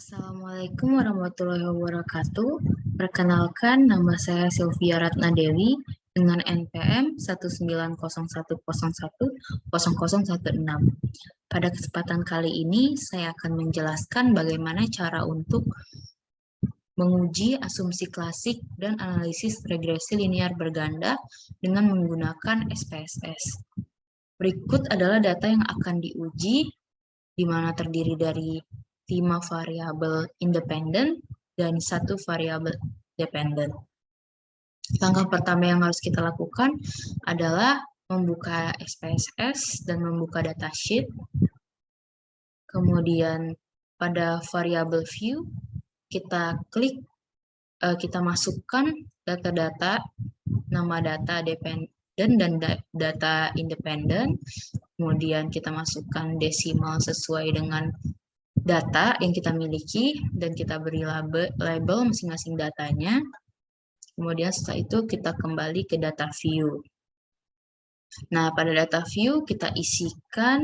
Assalamualaikum warahmatullahi wabarakatuh. Perkenalkan, nama saya Sylvia Ratna Dewi dengan NPM 19010100016. Pada kesempatan kali ini, saya akan menjelaskan bagaimana cara untuk menguji asumsi klasik dan analisis regresi linear berganda dengan menggunakan SPSS. Berikut adalah data yang akan diuji, di mana terdiri dari 5 variabel independen dan 1 variabel dependen. Langkah pertama yang harus kita lakukan adalah membuka SPSS dan membuka datasheet. Kemudian pada variabel view, kita masukkan data-data, nama data dependen dan data independen. Kemudian kita masukkan desimal sesuai dengan data yang kita miliki dan kita beri label masing-masing datanya. Kemudian setelah itu kita kembali ke data view. Nah, pada data view kita isikan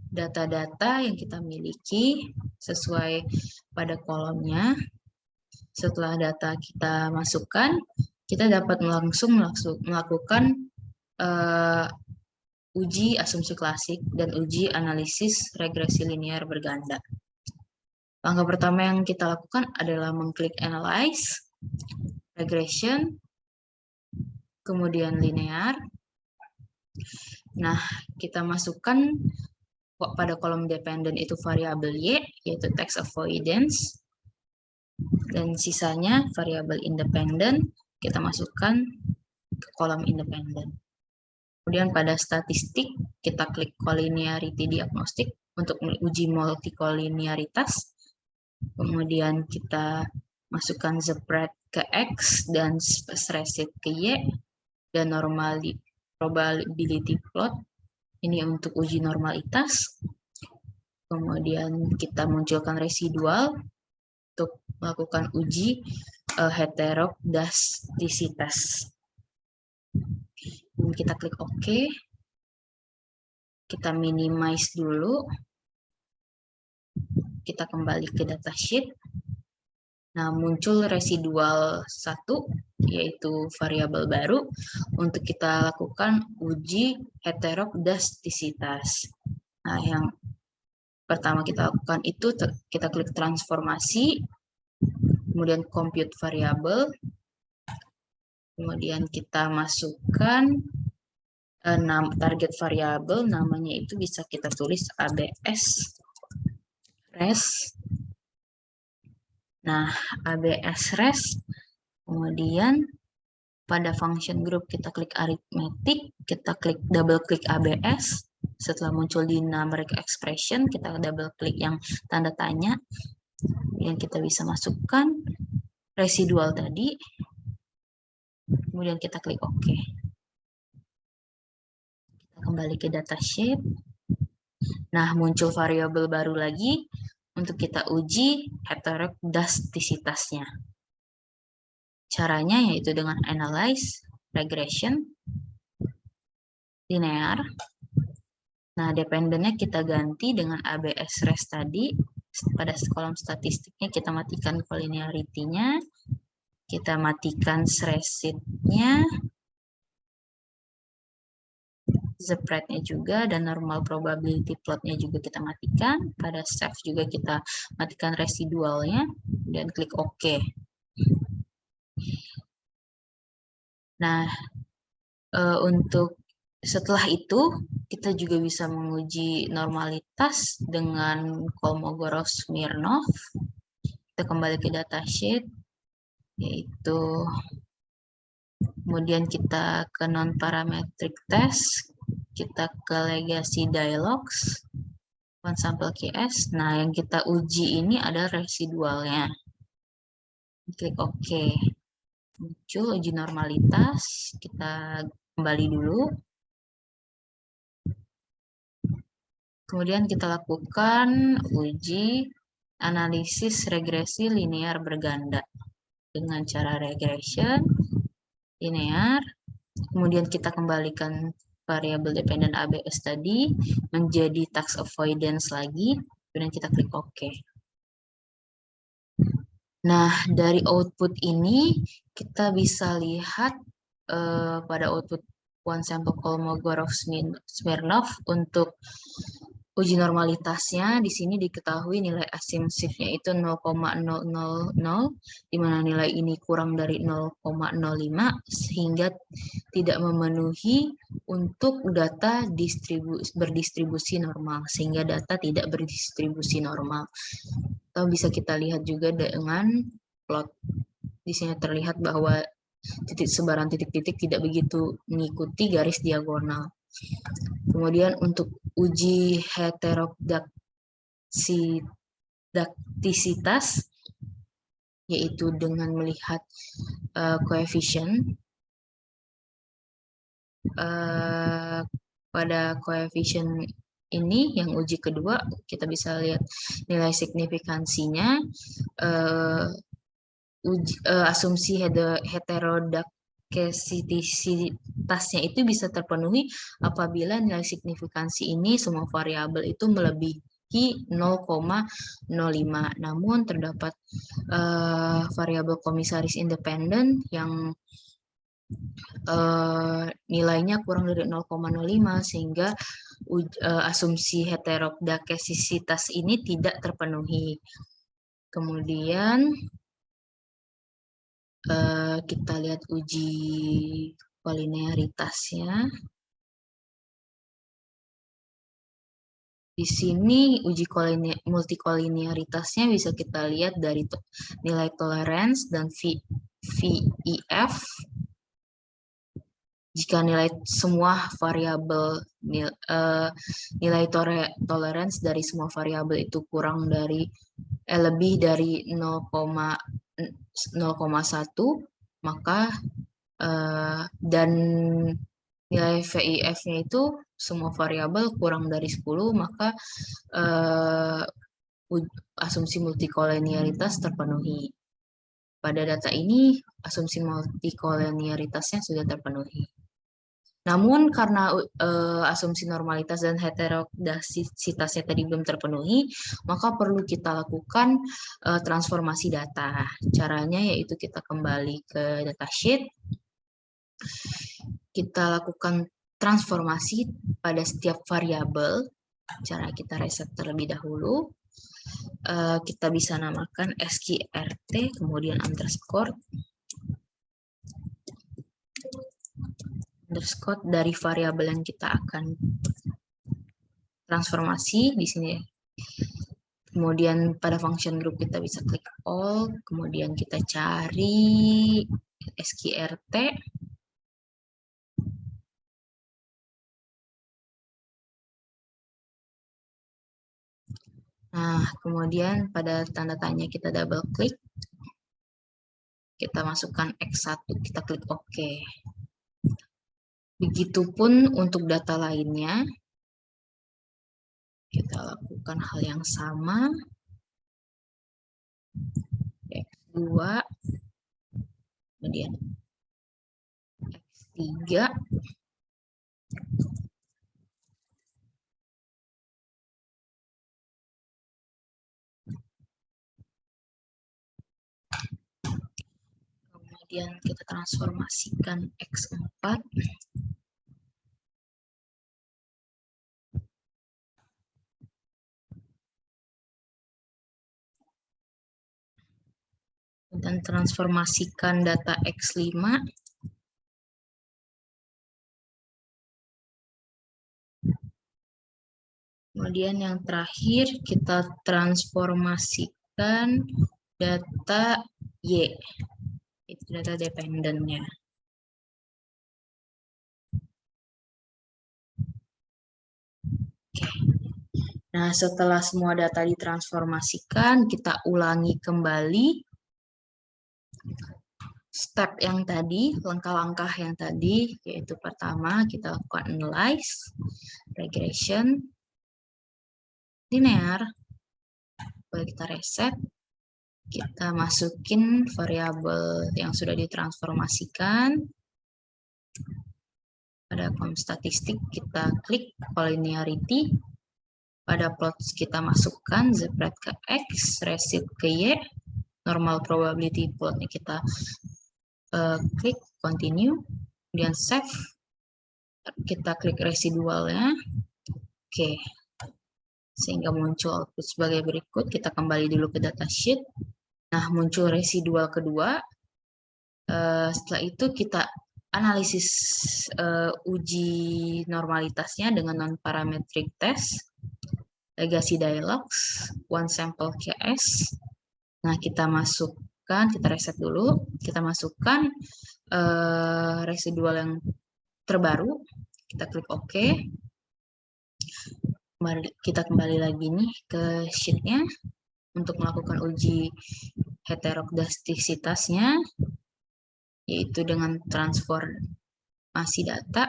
data-data yang kita miliki sesuai pada kolomnya. Setelah data kita masukkan, kita dapat langsung melakukan uji asumsi klasik dan uji analisis regresi linear berganda. Langkah pertama yang kita lakukan adalah mengklik Analyze, Regression, kemudian Linear. Nah, kita masukkan pada kolom dependen itu variabel Y, yaitu tax avoidance, dan sisanya variabel independen kita masukkan ke kolom independen. Kemudian pada statistik, kita klik collinearity diagnostic untuk menguji multikolinearitas. Kemudian kita masukkan spread ke X dan stress rate ke Y, dan probability plot ini untuk uji normalitas. Kemudian kita munculkan residual untuk melakukan uji heterodasticitas. Kita klik OK. Kita minimize dulu. Kita kembali ke datasheet. Nah, muncul residual 1, yaitu variabel baru, untuk kita lakukan uji heterodasticitas. Nah, yang pertama kita lakukan itu, kita klik transformasi, kemudian compute variable, kemudian kita masukkan target variabel, namanya itu bisa kita tulis ABS res. Nah, ABS res, kemudian pada function group kita klik arithmetic, kita double klik ABS. Setelah muncul di numeric expression, kita double klik yang tanda tanya, yang kita bisa masukkan residual tadi, kemudian kita klik OK. Kita kembali ke datasheet. Nah, muncul variabel baru lagi untuk kita uji heterodasticitasnya. Caranya yaitu dengan analyze, regression, linear. Nah, dependennya kita ganti dengan ABS res tadi. Pada kolom statistiknya kita matikan collinearity-nya, kita matikan stress rate-nya, spread-nya juga, dan normal probability plot-nya juga kita matikan. Pada save juga kita matikan residualnya, dan klik OK. Nah, untuk setelah itu, kita juga bisa menguji normalitas dengan Kolmogorov-Smirnov. Kita kembali ke datasheet, yaitu kemudian kita ke non-parametric test, kita ke legacy dialogues, one sample QS. Nah, yang kita uji ini adalah residualnya. Klik OK. Muncul uji normalitas, kita kembali dulu. Kemudian kita lakukan uji analisis regresi linear berganda dengan cara regression, linear. Kemudian kita kembalikan variabel dependent ABS tadi menjadi tax avoidance lagi, kemudian kita klik OK. Nah, dari output ini kita bisa lihat pada output one sample Kolmogorov-Smirnov untuk uji normalitasnya. Di sini diketahui nilai asumsifnya itu 0,000, di mana nilai ini kurang dari 0,05 sehingga tidak memenuhi untuk data berdistribusi normal, sehingga data tidak berdistribusi normal. Atau bisa kita lihat juga dengan plot. Di sini terlihat bahwa sebaran titik-titik tidak begitu mengikuti garis diagonal. Kemudian untuk uji heterodaktisitas, yaitu dengan melihat koefisien. Pada koefisien ini yang uji kedua, kita bisa lihat nilai signifikansinya. Asumsi heterodaktisititasnya itu bisa terpenuhi apabila nilai signifikansi ini semua variabel itu melebihi 0,05. Namun terdapat variabel komisaris independen yang nilainya kurang dari 0,05 sehingga asumsi heterodaktisisitas ini tidak terpenuhi. Kemudian kita lihat uji kolinearitasnya. Di sini uji multikolinearitasnya bisa kita lihat dari nilai tolerance dan VIF. Jika nilai semua variabel nilai tolerance dari semua variabel itu kurang dari lebih dari 0,1, maka dan nilai VIF-nya itu semua variabel kurang dari 10, maka asumsi multikolinearitas terpenuhi. Pada data ini, asumsi multikolinearitasnya sudah terpenuhi. Namun karena asumsi normalitas dan heterodaktisisitasnya tadi belum terpenuhi, maka perlu kita lakukan transformasi data. Caranya yaitu kita kembali ke datasheet, kita lakukan transformasi pada setiap variabel. Cara kita reset terlebih dahulu. Kita bisa namakan sqrt, kemudian underscore dari variabel yang kita akan transformasi di sini. Kemudian pada function group kita bisa klik all, kemudian kita cari sqrt. Nah, kemudian pada tanda tanya kita double klik. Kita masukkan X1, kita klik OK. Begitupun untuk data lainnya. Kita lakukan hal yang sama. X2, kemudian X3. Kemudian kita transformasikan X4. Dan transformasikan data X5. Kemudian yang terakhir kita transformasikan data Y. Itu data dependennya. Oke. Nah, setelah semua data ditransformasikan, kita ulangi kembali step yang tadi, langkah-langkah yang tadi, yaitu pertama kita lakukan analyze, regression, linear, boleh kita reset, kita masukin variabel yang sudah ditransformasikan. Pada kolom statistik kita klik collinearity. Pada plot kita masukkan z-prat ke X, result ke Y, normal probability plotnya kita klik continue, kemudian save, kita klik residualnya, oke, sehingga muncul output sebagai berikut. Kita kembali dulu ke datasheet. Nah, muncul residual kedua. Setelah itu kita analisis uji normalitasnya dengan non-parametric test, legacy dialogs, one sample KS. Nah, kita masukkan, kita reset dulu, kita masukkan residual yang terbaru, kita klik OK. Kita kembali lagi nih ke sheet-nya untuk melakukan uji heterodastisitasnya, yaitu dengan transformasi data.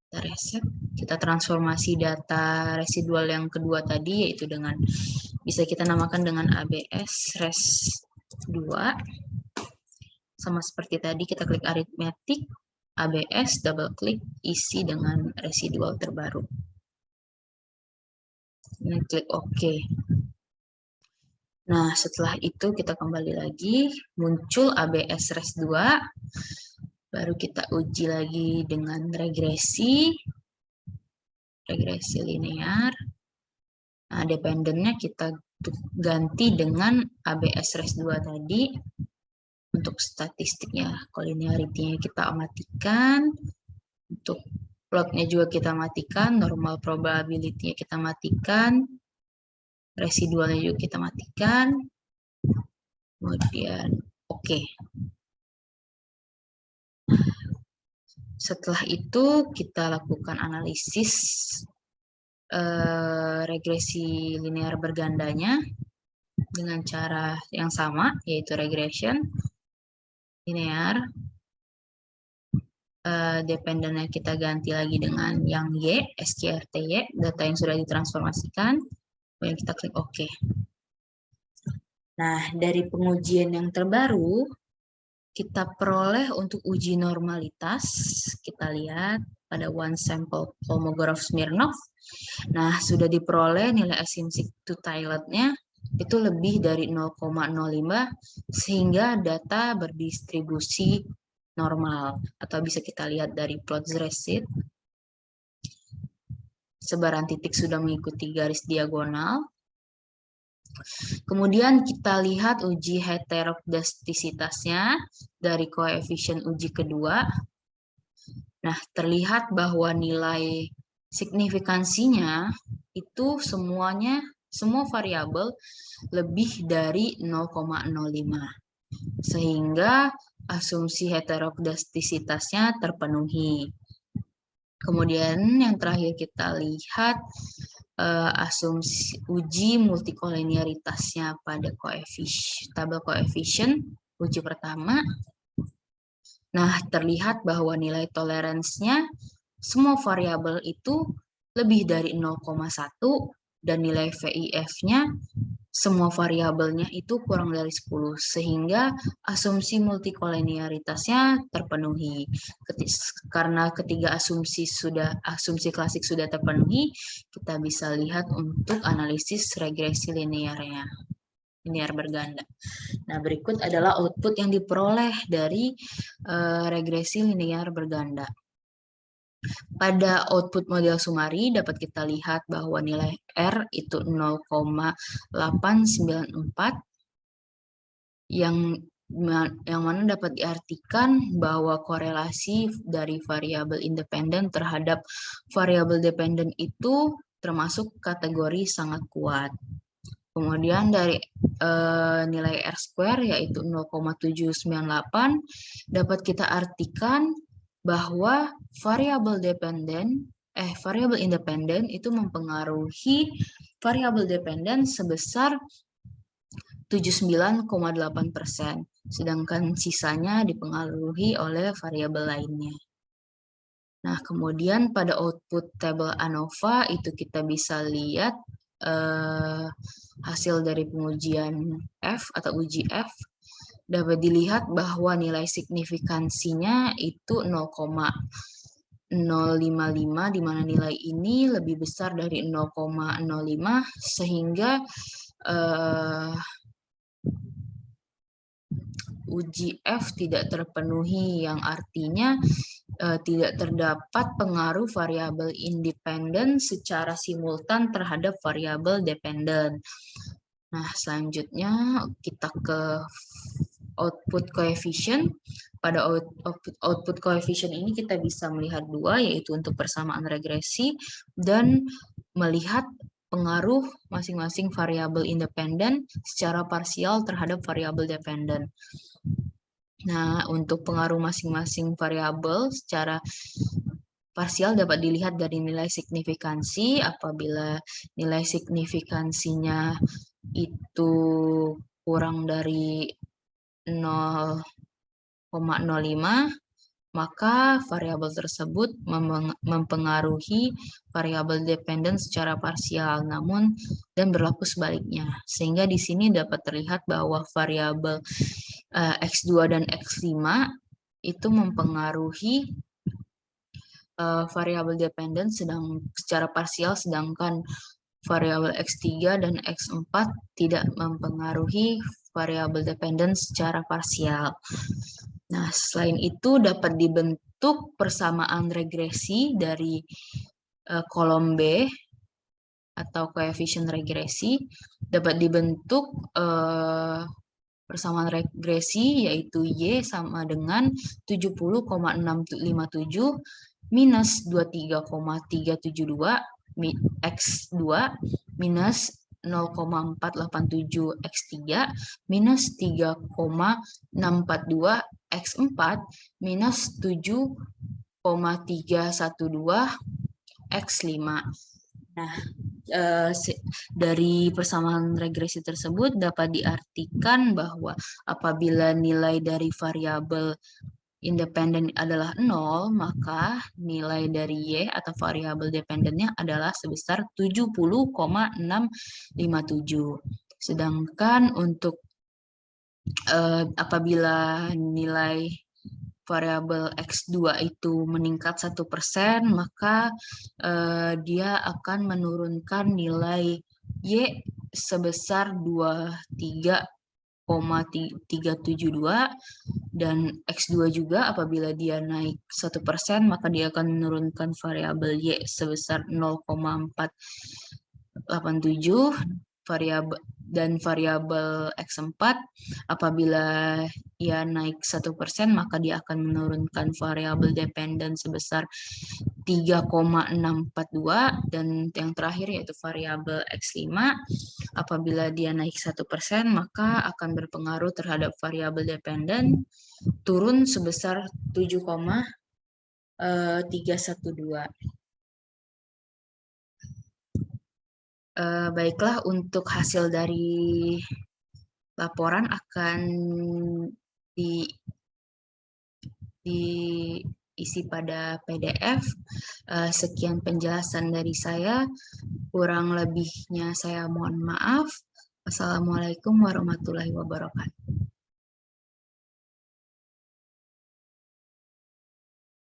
Kita reset, kita transformasi data residual yang kedua tadi, yaitu dengan, bisa kita namakan dengan ABS res 2. Sama seperti tadi, kita klik arithmetic, ABS, double klik, isi dengan residual terbaru. Ini klik OK. Nah, setelah itu kita kembali lagi, muncul ABS res 2, baru kita uji lagi dengan regresi linear. Nah, dependennya kita ganti dengan ABS res 2 tadi. Untuk statistiknya, collinearity-nya kita matikan. Untuk plotnya juga kita matikan, normal probability-nya kita matikan, residualnya juga kita matikan. Kemudian oke. Setelah itu kita lakukan analisis regresi linear bergandanya dengan cara yang sama, yaitu regression linear. Dependennya kita ganti lagi dengan yang Y, SQRTY, data yang sudah ditransformasikan. Kemudian kita klik OK. Nah, dari pengujian yang terbaru, kita peroleh untuk uji normalitas, kita lihat pada one sample Kolmogorov-Smirnov. Nah, sudah diperoleh nilai asymptotic-to-Tailor-nya itu lebih dari 0,05, sehingga data berdistribusi normal. Atau bisa kita lihat dari plot Z-sheet, sebaran titik sudah mengikuti garis diagonal. Kemudian kita lihat uji heterodastisitasnya dari koefisien uji kedua. Nah, terlihat bahwa nilai signifikansinya itu semua variabel lebih dari 0,05. Sehingga asumsi heterodastisitasnya terpenuhi. Kemudian yang terakhir kita lihat asumsi uji multikolinearitasnya pada tabel koefisien uji pertama. Nah, terlihat bahwa nilai toleransinya semua variabel itu lebih dari 0,1 dan nilai VIF-nya semua variabelnya itu kurang dari 10, sehingga asumsi multikolinearitasnya terpenuhi. Karena ketiga asumsi klasik sudah terpenuhi, kita bisa lihat untuk analisis regresi linear berganda. Nah, berikut adalah output yang diperoleh dari regresi linear berganda. Pada output model Sumari dapat kita lihat bahwa nilai R itu 0,894 yang mana dapat diartikan bahwa korelasi dari variabel independen terhadap variabel dependen itu termasuk kategori sangat kuat. Kemudian dari nilai R-square yaitu 0,798 dapat kita artikan bahwa variabel independen itu mempengaruhi variabel dependen sebesar 79,8%, sedangkan sisanya dipengaruhi oleh variabel lainnya. Nah, kemudian pada output tabel ANOVA itu kita bisa lihat hasil dari pengujian F atau uji F. Dapat dilihat bahwa nilai signifikansinya itu 0,055, di mana nilai ini lebih besar dari 0,05, sehingga uji F tidak terpenuhi, yang artinya tidak terdapat pengaruh variabel independen secara simultan terhadap variabel dependen. Nah, selanjutnya kita ke output coefficient. Pada output coefficient ini kita bisa melihat dua, yaitu untuk persamaan regresi dan melihat pengaruh masing-masing variabel independen secara parsial terhadap variabel dependen. Nah, untuk pengaruh masing-masing variabel secara parsial dapat dilihat dari nilai signifikansi. Apabila nilai signifikansinya itu kurang dari 0,05, maka variabel tersebut mempengaruhi variabel dependen secara parsial, namun dan berlaku sebaliknya. Sehingga di sini dapat terlihat bahwa variabel X2 dan X5 itu mempengaruhi variabel dependen secara parsial, sedangkan variabel X3 dan X4 tidak mempengaruhi variabel dependen secara parsial. Nah, selain itu dapat dibentuk persamaan regresi dari kolom B atau koefisien regresi. Dapat dibentuk persamaan regresi yaitu Y sama dengan 70,657 minus 23,372 X2 minus 0,487 X3 minus 3,642 X4 minus 7,312 X5. Nah, dari persamaan regresi tersebut dapat diartikan bahwa apabila nilai dari variabel independen adalah 0, maka nilai dari Y atau variabel dependennya adalah sebesar 70,657. Sedangkan untuk apabila nilai variabel X2 itu meningkat 1%, maka dia akan menurunkan nilai Y sebesar 23,372, dan X2 juga apabila dia naik 1%, maka dia akan menurunkan variabel Y sebesar 0,487, dan variabel X4 apabila ia naik 1%, maka dia akan menurunkan variabel dependen sebesar 3,642, dan yang terakhir yaitu variabel X5 apabila dia naik 1%, maka akan berpengaruh terhadap variabel dependen turun sebesar 7,312. Baiklah, untuk hasil dari laporan akan diisi pada PDF. Sekian penjelasan dari saya. Kurang lebihnya saya mohon maaf. Wassalamualaikum warahmatullahi wabarakatuh.